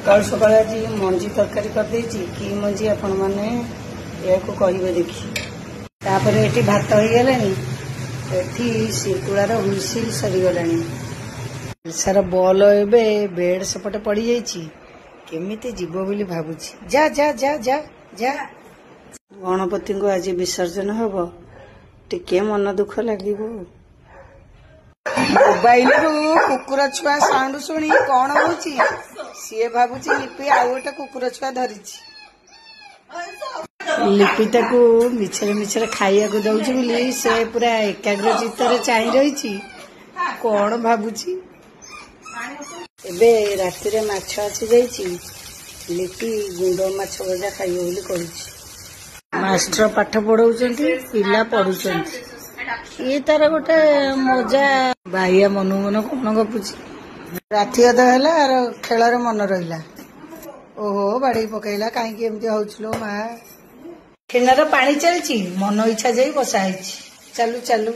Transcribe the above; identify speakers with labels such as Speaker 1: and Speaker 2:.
Speaker 1: सकाल सकाल आज मंजी तरकारी करदे कि मंजी आपण मैंने या कहे देखी तापर ये भात हो गलानी एठी शीतुଳାର हुइसिल सरीगलानी सारा बॉल एबे बेड सेपटे पड़ जाइए केमिति जीव बोली भाबुची जा जा जा जा जा गणपति को आज विसर्जन हम टिके मन दुख लगे मोबाइल रु कुकुर छुआ साउंड शुणी कौन हो सी भावुची लिपि आउ गोटे कुकुर छुआ धरी लिपिटा को मिछरे मिछरे खाइया को दउची बोली से पूरा एकाग्र चित्तर चाहि रही कौन भावुची एबे राति रे माछ आसी जाइची लिपि गुंड माछ भजा खाइयो बोली कहूची मास्टर पाठ पढ़ाउचंती पिला पढ़ुचंती ये तार गोटे मजा बाह्य मन मन कौन गपुची राति अध है खेल मन रहा ओहो बाड़ी पकईला कहीं एमती हो माँ खेनार पानी चलती मन इच्छा जाई बसा चलू चलू